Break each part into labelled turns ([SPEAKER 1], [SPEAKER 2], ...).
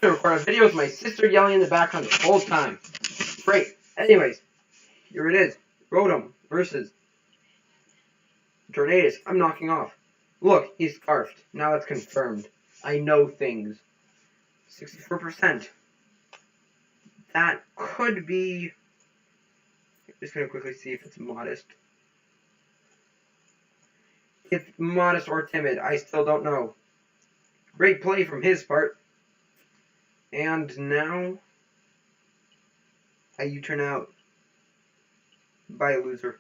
[SPEAKER 1] to record a video with my sister yelling in the background the whole time. Great. Anyways, here it is. Rotom versus Tornadus. I'm knocking off. Look, he's scarfed. Now that's confirmed. I know things. 64%. That could be... Just gonna quickly see if it's modest. It's modest or timid. I still don't know. Great play from his part. And now... you turn out. Bye, loser.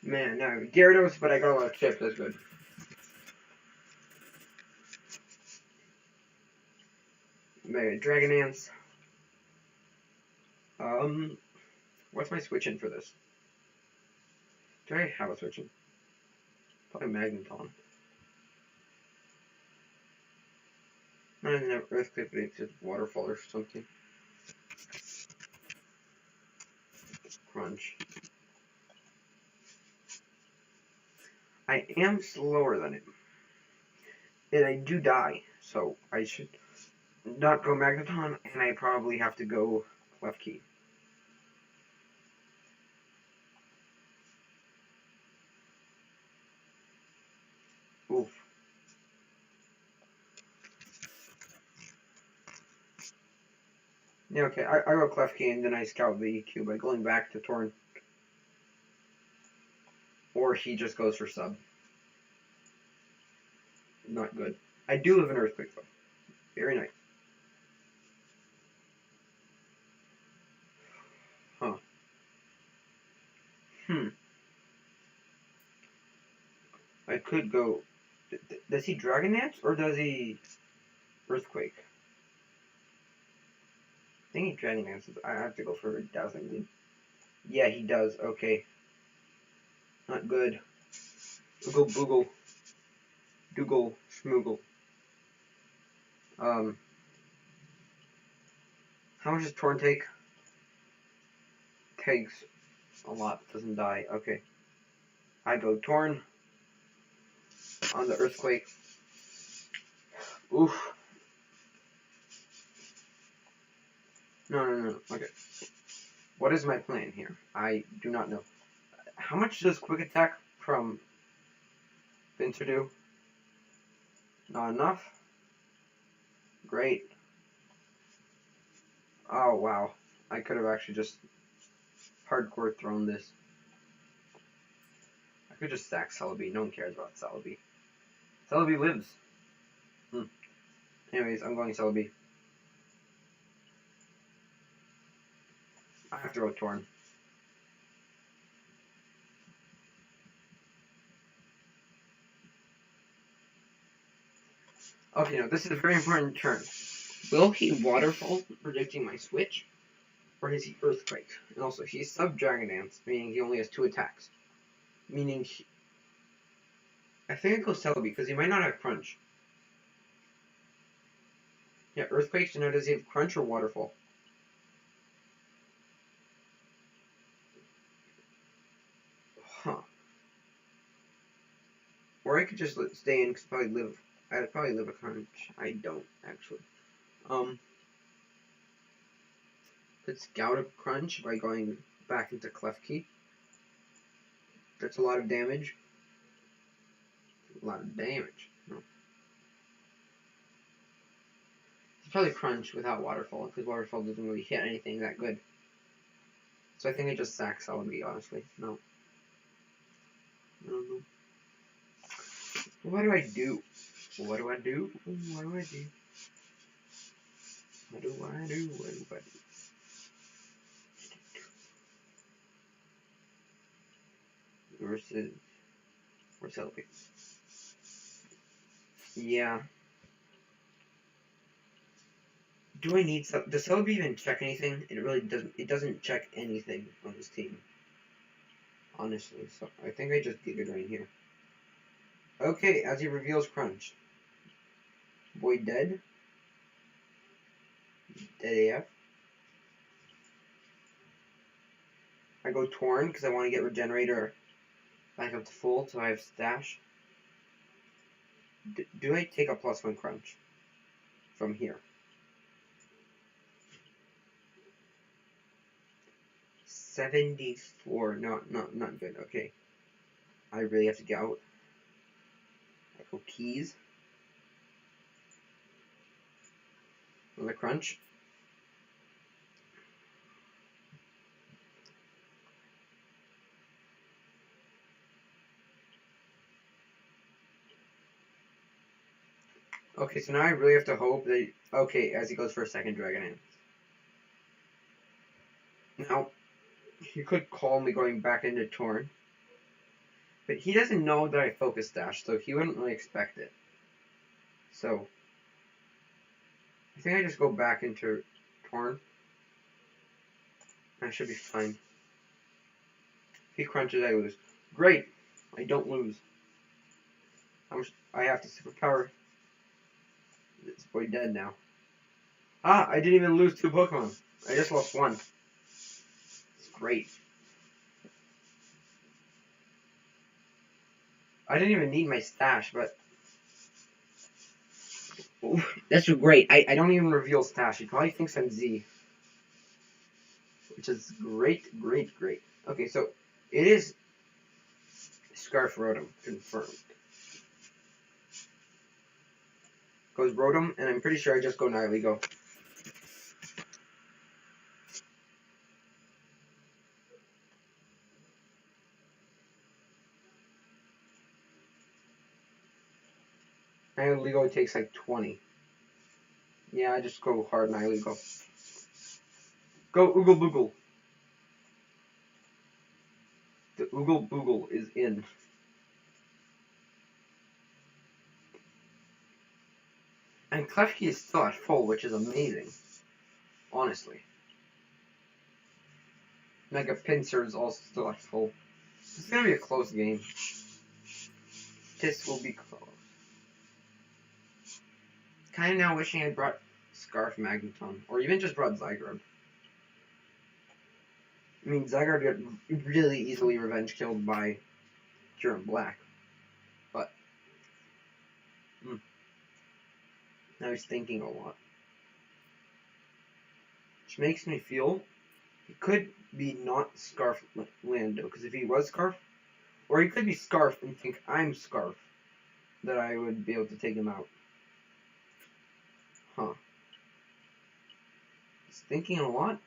[SPEAKER 1] Man, now Gyarados, but I got a lot of chips. That's good. Mega Dragonance. What's my switch in for this? Do I have a switch in? Probably Magneton. I don't know, Earthquake, but it's just Waterfall or something. Crunch. I am slower than it. And I do die, so I should not go Magneton, and I probably have to go left key. Oof. Yeah, okay, I go clef key and then I scout the EQ by going back to Torn. Or he just goes for sub. Not good. I do live in Earthquake though. Very nice. Huh. I could go... Does he Dragon Dance or does he Earthquake? I think he Dragon Dances. I have to go for Dazzling Gleam. Yeah, he does. Okay. Not good. Oogle Boogle. Dougal Schmoogle. How much does Torn take? Takes a lot. Doesn't die. Okay. I go Torn on the Earthquake. Oof. No. Okay. What is my plan here? I do not know. How much does Quick Attack from Pinsir do? Not enough? Great. Oh, wow. I could have actually just hardcore thrown this. I could just sack Celebi. No one cares about Celebi. Celebi lives. Anyways, I'm going Celebi. I have to go Torn. Okay, now this is a very important turn. Will he Waterfall, predicting my switch? Or is he Earthquake? And also, he's sub-Dragon Dance, meaning he only has 2 attacks. Meaning I think I go Celebi, because he might not have Crunch. Yeah, Earthquake, so now does he have Crunch or Waterfall? Huh. Or I could just stay in, because I'd probably live a Crunch. I don't, actually. Could scout a Crunch by going back into Clef Key. That's a lot of damage. No. It's probably Crunch without Waterfall, because Waterfall doesn't really hit anything that good. So I think I just sack Celebi, honestly. No. I don't know. What do I do? What do I do? Versus... or Celebi. Yeah. Do I need... Does Celebi even check anything? It really doesn't... It doesn't check anything on this team. Honestly. So I think I just Giga Drain here. Okay, as he reveals Crunch. Boy dead. Dead AF. I go Torn because I want to get Regenerator back up to full so I have Stash. Do I take a +1 crunch from here? 74. No, not good. Okay. I really have to get out. I go keys. Another crunch. Okay, so now I really have to hope that... Okay, as he goes for a second Dragon Dance. Now, he could call me going back into Torn. But he doesn't know that I focus dash, so he wouldn't really expect it. So, I think I just go back into Torn. I should be fine. If he crunches, I lose. Great! I don't lose. I have to superpower. This boy dead now. Ah, I didn't even lose 2 Pokemon. I just lost 1. It's great. I didn't even need my stash, but... Ooh, that's great. I don't even reveal stash. He probably thinks I'm Z. Which is great. Okay, so it is Scarf Rotom. Confirmed. Goes Rotom, and I'm pretty sure I just go Nihilego. Nihilego takes like 20. Yeah, I just go hard Nihilego. Go Oogle Boogle. The Oogle Boogle is in. And Klefki is still at full, which is amazing. Honestly. Mega Pinsir is also still at full. This is gonna be a close game. This will be close. Kinda now wishing I brought Scarf Magneton. Or even just brought Zygarde. I mean, Zygarde got really easily revenge killed by Kyurem Black. But... now he's thinking a lot. Which makes me feel he could be not Scarf Lando. Because if he was Scarf, or he could be Scarf and think I'm Scarf, that I would be able to take him out. Huh. He's thinking a lot.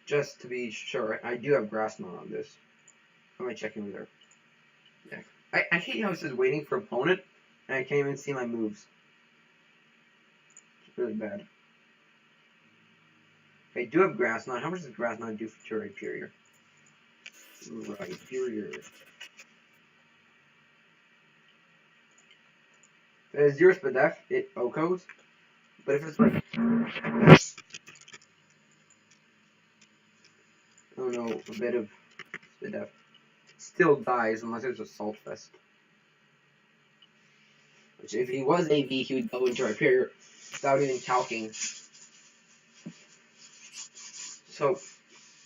[SPEAKER 1] Just to be sure, I do have Grass Knot on this. How am I checking with her? Yeah. I hate how it says waiting for opponent, and I can't even see my moves. It's really bad. I do have Grass Knot. How much does Grass Knot do for Rhyperior? Rhyperior. If it has 0 Spadef, it OHKOs. But if it's like... oh no, a bit of Spadef. Still dies unless there's a Salt Fest. Which if he was AV, he would go into Rhyperior without even calcing. So,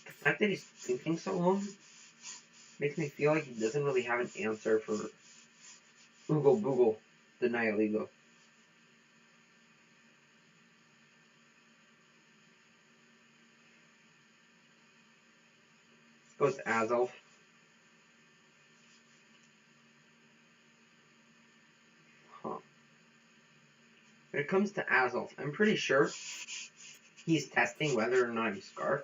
[SPEAKER 1] the fact that he's thinking so long makes me feel like he doesn't really have an answer for Oogle Boogle, the Nihilego. Goes to Azelf. Huh. When it comes to Azelf, I'm pretty sure he's testing whether or not I'm Scarf.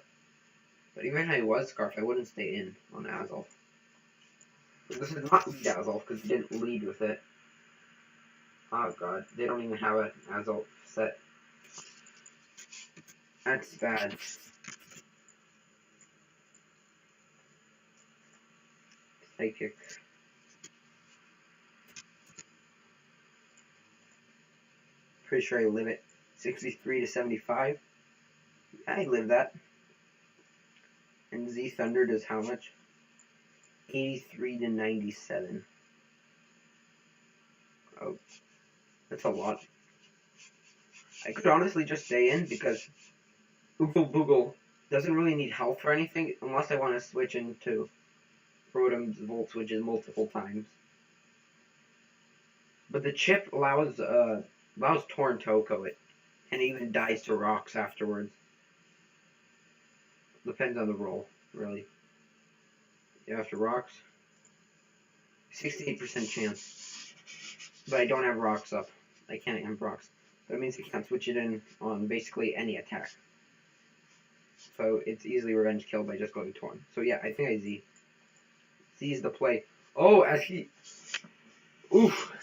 [SPEAKER 1] But even if I was Scarf, I wouldn't stay in on Azelf. This is not lead Azelf because he didn't lead with it. Oh god, they don't even have an Azelf set. That's bad. Psychic. Pretty sure I live it 63 to 75. Yeah, I live that. And Z Thunder does how much? 83 to 97. Oh, that's a lot. I could honestly just stay in because Oogle Boogle doesn't really need health or anything unless I want to switch into Rotom's Volt Switches multiple times. But the chip allows Torn to Oko it, and it even dies to rocks afterwards. Depends on the roll, really. Yeah, after rocks, 68% chance. But I don't have rocks up. I can't have rocks. That means I can't switch it in on basically any attack. So it's easily revenge kill by just going Torn. So yeah, I think I Z. Z is the play. Oh, as he... Oof.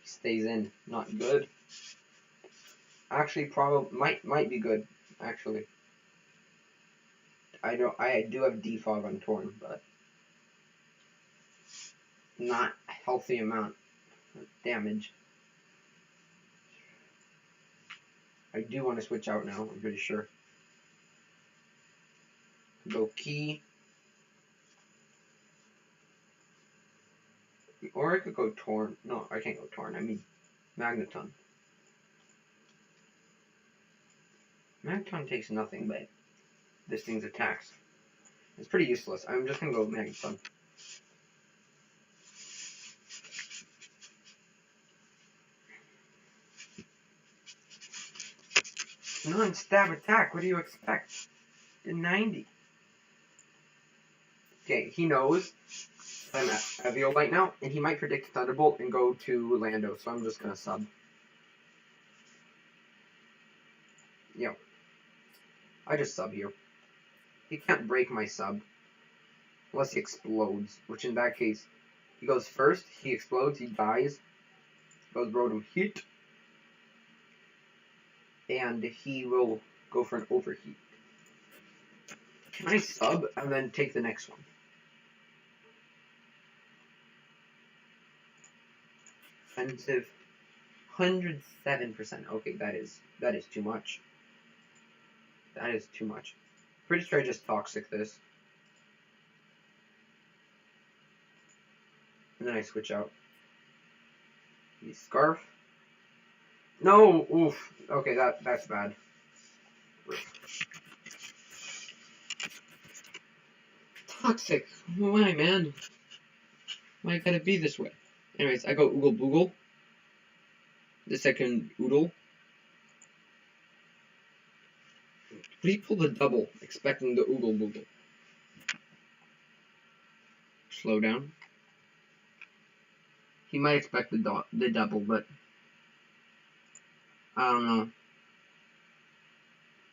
[SPEAKER 1] He stays in. Not good. Actually, probably might be good. Actually, I do have defog on Torn, but not a healthy amount of damage. I do want to switch out now. I'm pretty sure. Go Key. Or I could go Torn. No, I can't go Torn. I mean Magneton. Magneton takes nothing but this thing's attacks. It's pretty useless. I'm just gonna go Magneton. Non-stab attack. What do you expect? The 90. Okay, he knows I'm at Airlein now, and he might predict Thunderbolt and go to Lando, so I'm just gonna sub. Yep. I just sub here. He can't break my sub. Unless he explodes, which in that case, he goes first, he explodes, he dies. Goes Rotom Heat. And he will go for an overheat. Can I sub and then take the next one? Offensive 107%. Okay, that is too much. That is too much. Pretty sure I just toxic this. And then I switch out. The Scarf. No! Oof. Okay, that's bad. Toxic. Why, man? Why gotta be this way? Anyways, I go Oogle Boogle. The second Oodle. But he pulled a double, expecting the Oogle Boogle. Slow down. He might expect the double, but I don't know.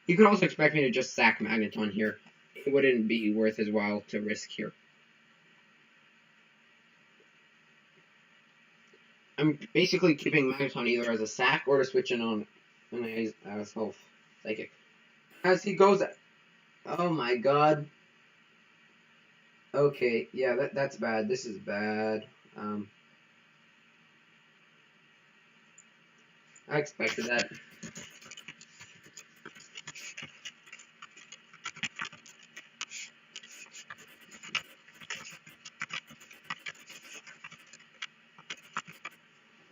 [SPEAKER 1] He could also expect me to just sack Magneton here. It wouldn't be worth his while to risk here. I'm basically keeping Magneton either as a sack or to switch in on as health psychic. As he goes, oh my god. Okay, yeah, that's bad. This is bad. I expected that.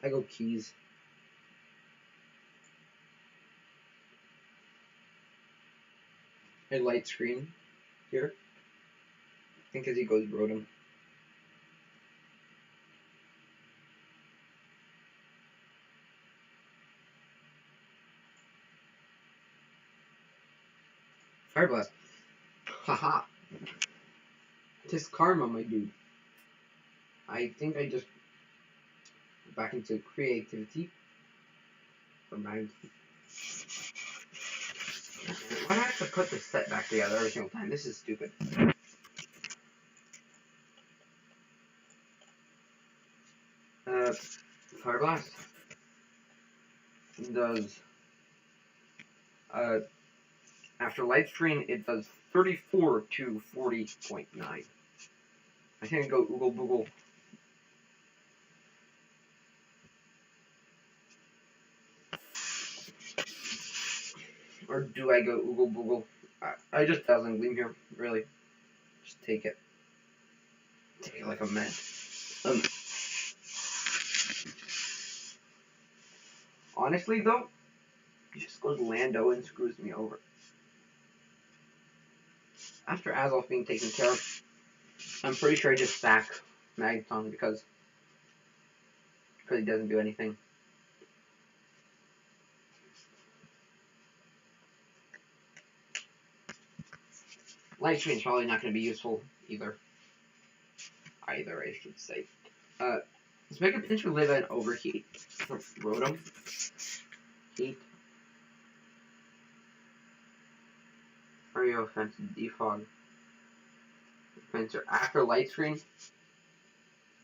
[SPEAKER 1] I go Keys. I light screen here. I think as he goes Rotom. Fire Blast. Haha. Tis karma, my dude. I think I just back into creativity. For Mag. Why do I have to put this set back together every single time? This is stupid. Fire Blast. It does. After Light Screen, it does 34 to 40.9. I think I go Oogle Boogle. Or do I go Oogle Boogle? I just Dazzling Gleam here, really. Just take it. Take it like a man. Honestly, though, he just goes Lando and screws me over. After Azelf being taken care of, I'm pretty sure I just sack Magneton because Really doesn't do anything. Light screen is probably not going to be useful either. I should say. Let's make a pincher live and overheat. Rotom. Heat. Mario offense defog. Pincer after light screen.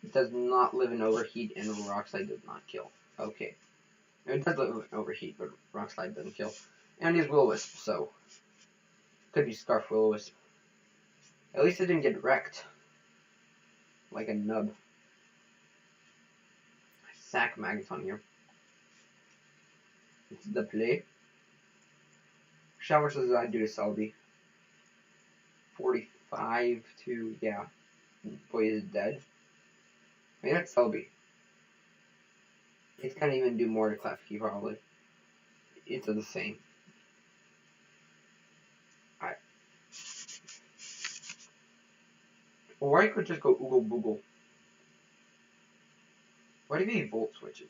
[SPEAKER 1] It does not live in overheat and rock slide does not kill. Okay. It does live in overheat, but rock slide doesn't kill. And he's Will-O-Wisp, so could be Scarf Will-O-Wisp. At least it didn't get wrecked. Like a nub. Sack Magneton here. It's the play. How much does that do to Selby? 45 to, yeah. Boy is dead. I mean, that's Selby. It's gonna even do more to Klefki, probably. It's the same. Alright. Or I could just go Oogle Boogle. Why do you need Volt switches?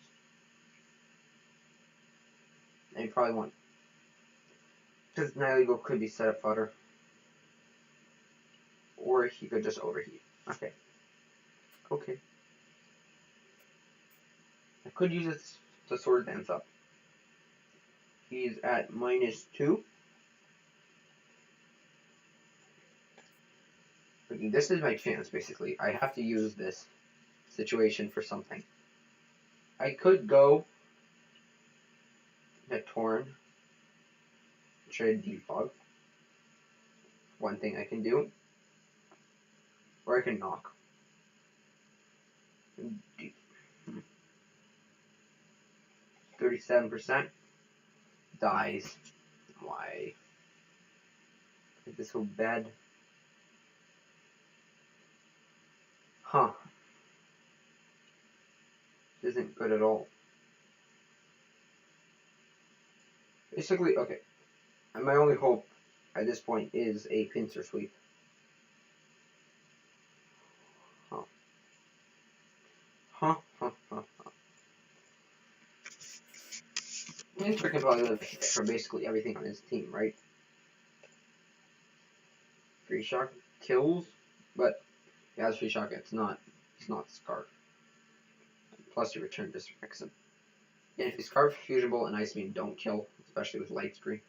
[SPEAKER 1] And you probably want. Because Nihilego could be set up fodder. Or he could just overheat. Okay. Okay. I could use it to Sword Dance up. He's at -2. Okay, this is my chance, basically. I have to use this situation for something. I could go to Torn. Try to defog. One thing I can do. Or I can knock. 37% dies. Why? Is this so bad? Huh. This isn't good at all. Basically, okay. And my only hope at this point is a pincer sweep. Huh. Pincer can probably live for basically everything on his team, right? Free Shock kills, but yeah, it's Free Shock. It's not Scarf. Plus, your return disrespects him. And if he's Scarf, Fusion Bolt, and Ice Beam don't kill, especially with Light Screen.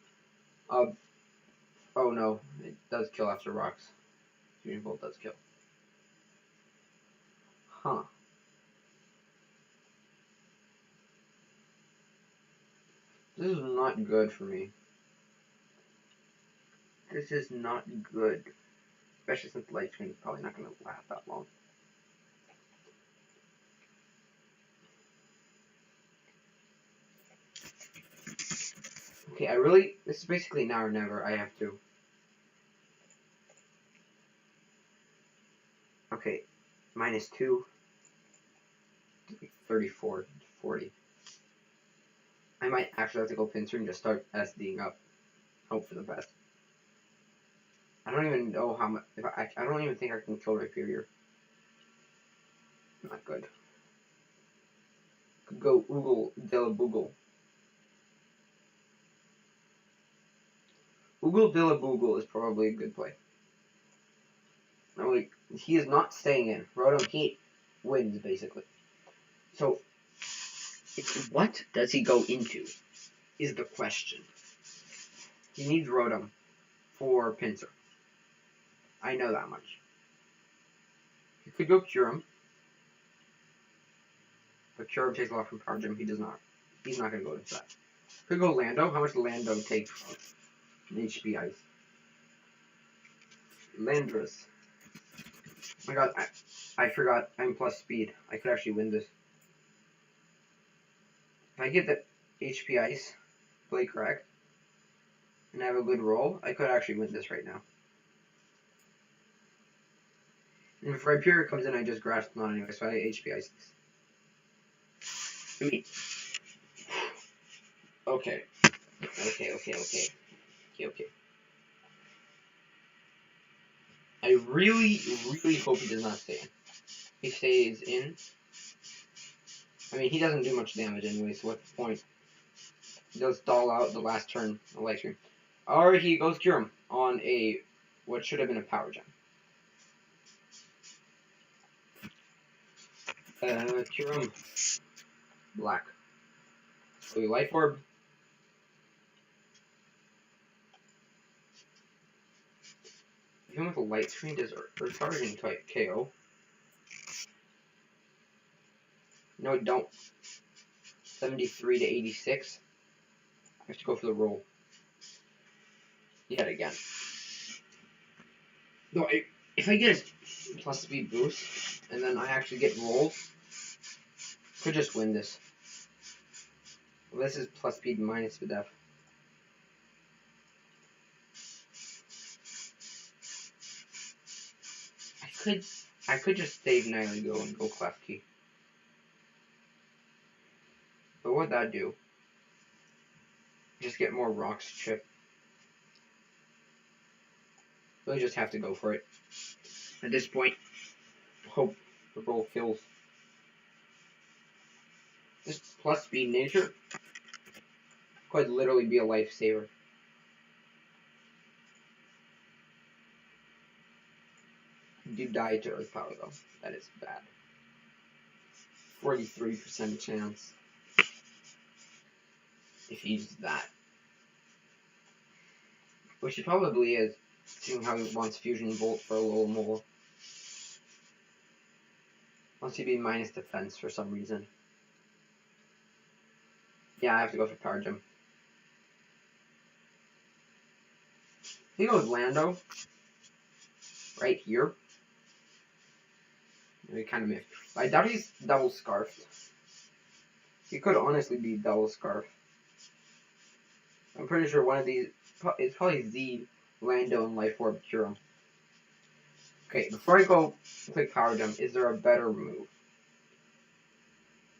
[SPEAKER 1] Oh no, it does kill after rocks. Fusion Bolt does kill. Huh. This is not good for me. This is not good. Especially since Light Screen is probably not going to last that long. Okay, this is basically now or never. I have to. Okay, -2. 34, 40. I might actually have to go pincer and just start SDing up. Hope for the best. I don't even know how much. I don't even think I can kill Rhyperior. Not good. Could go Oogle Dillaboogle. Oogle Dillaboogle is probably a good play. No, wait, he is not staying in. Rotom Heat wins, basically. So, what does he go into? Is the question. He needs Rotom for pincer. I know that much. He could go Kyurem. But Kyurem takes a lot from Power Gem. He does not. He's not going to go into that. Could go Lando. How much does Lando take from HP Ice? Landorus. Oh my god, I forgot. I'm plus speed. I could actually win this. If I get the HP Ice, play correct, and have a good roll, I could actually win this right now. And if Rhyperior comes in, I just grasped him on anyway, so I HP Ice this. I mean, okay. I really hope he does not stay in. If he stays in, I I mean, he doesn't do much damage anyway, so what's the point? He does stall out the last turn of Light Screen. Or he goes Cure Him on a what should have been a Power Gem. Cure Him. Black. So Life Orb. Even with a Light Screen, does Earth Power can KO? No, it don't. 73 to 86. I have to go for the roll. Yet again. No, if I get a plus speed boost, and then I actually get rolled, could just win this. Well, this is plus speed minus the def. I could just save Nightly Go and go Clef Key. But what'd that do? Just get more rocks chip. Really just have to go for it. At this point, hope the roll kills. This plus speed nature could literally be a lifesaver. I do die to Earth Power though. That is bad. 43% chance. If he uses that. Which he probably is, seeing how he wants Fusion Bolt for a little more. Wants to be minus defense for some reason. Yeah, I have to go for Power Gem. He goes Lando. Right here. He kind of missed. I doubt he's double scarfed. He could honestly be double scarfed. I'm pretty sure one of these. It's probably Z, Lando, and Life Orb Cure him. Okay, before I go click Power Gem, is there a better move?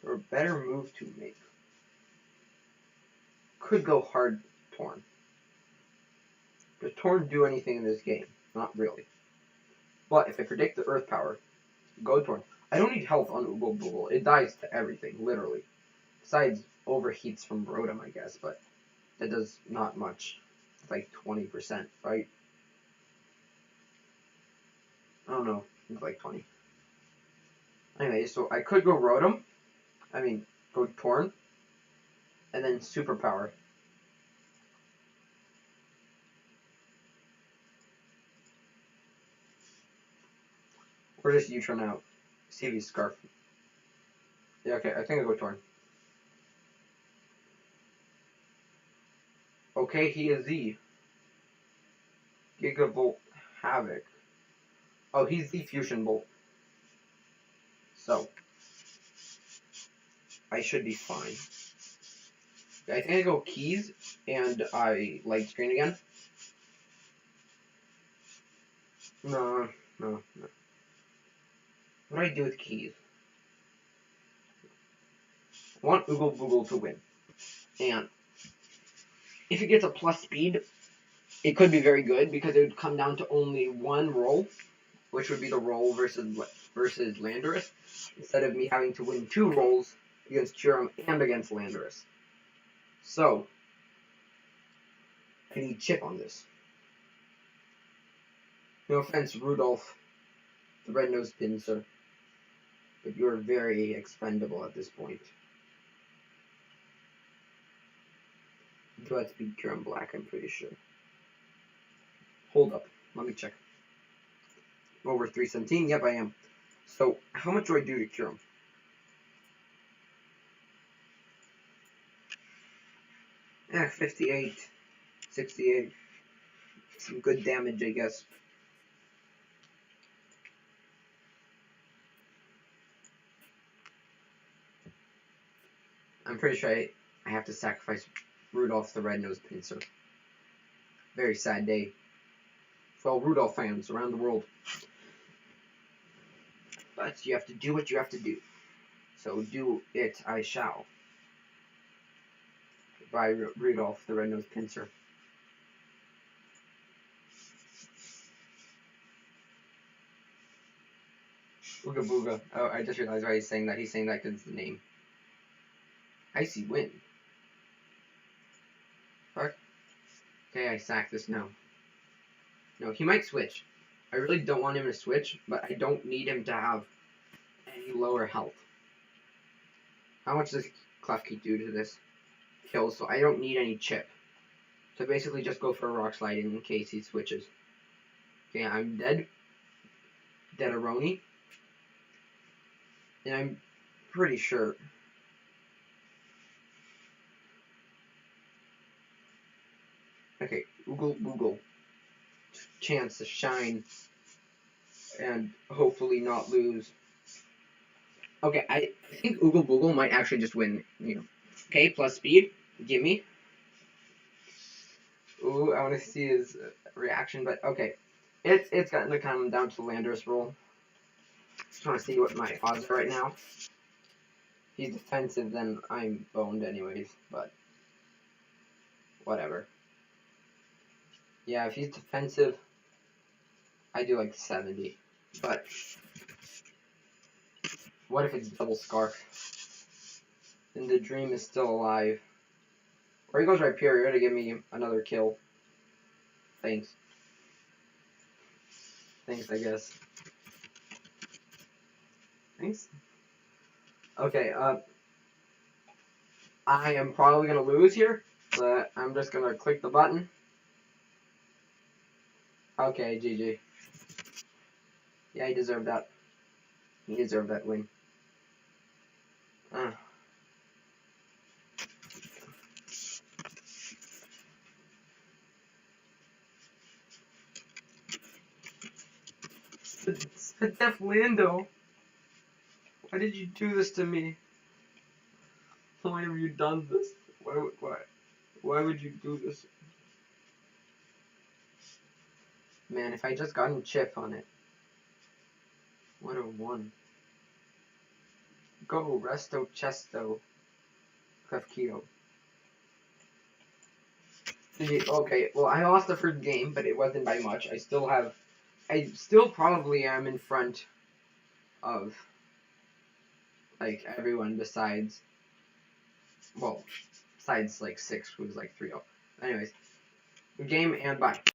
[SPEAKER 1] Or a better move to make? Could go hard Torn. Does Torn do anything in this game? Not really. But if I predict the Earth Power, go Torn. I don't need health on Oogle Boogle. It dies to everything, literally. Besides overheats from Rotom, I guess, but that does not much. It's like 20%, right? I don't know. It's like 20. Anyway, so I could go Rotom. I mean, go Torn. And then Superpower. Or just U-turn out. See if he's Scarf. Yeah, okay, I think I'll go Torn. Okay, he is the Gigavolt Havoc. Oh, he's the Fusion Bolt. So, I should be fine. I think I go Keys, and I Light Screen again. No. What do I do with Keys? I want Oogle Boogle to win. And if it gets a plus speed, it could be very good because it would come down to only one roll, which would be the roll versus Landorus, instead of me having to win 2 rolls against Curum and against Landorus. So, I need chip on this. No offense, Rudolph, the red-nosed pincer, but you're very expendable at this point. Do have to be Curum Black, I'm pretty sure. Hold up, let me check. Over 317, yep I am. So, how much do I do to Curum? Eh, 58, 68. Some good damage, I guess. I'm pretty sure I have to sacrifice Rudolph the Red-Nosed Pincer. Very sad day for all Rudolph fans around the world. But you have to do what you have to do. So do it I shall. By Rudolph the Red-Nosed Pincer. Ooga Booga. Oh, I just realized why he's saying that. He's saying that because it's the name. Icy Wind. Fuck. Okay, I sack this now. No, he might switch. I really don't want him to switch, but I don't need him to have any lower health. How much does Klefki do to this? Kills, so I don't need any chip. So basically just go for a rock sliding in case he switches. Okay, I'm dead. Deadaroni. And I'm pretty sure. Okay, Oogle Boogle. Chance to shine. And hopefully not lose. Okay, I think Oogle Boogle might actually just win, you know. Okay, plus speed. Gimme. Ooh, I want to see his reaction, but okay. It's gotten to come down to the Landorus roll. Just want to see what my odds are right now. If he's defensive, then I'm boned anyways, but whatever. Yeah, if he's defensive, I do like 70. But what if it's double scarf? Then the dream is still alive. Or he goes Rhyperior to give me another kill. Thanks. Thanks, I guess. Thanks. Okay, I am probably gonna lose here, but I'm just gonna click the button. Okay, GG. Yeah, he deserved that. He deserved that win. Spitef Lando, why did you do this to me? Why have you done this? Why would you do this? Man, if I just gotten chip on it. What a one. Go, Resto Chesto. Clefkito. Okay, well, I lost the first game, but it wasn't by much. I still probably am in front of, like, everyone besides, well, besides, like, 6, who's, like, 3-0. Anyways, good game, and bye.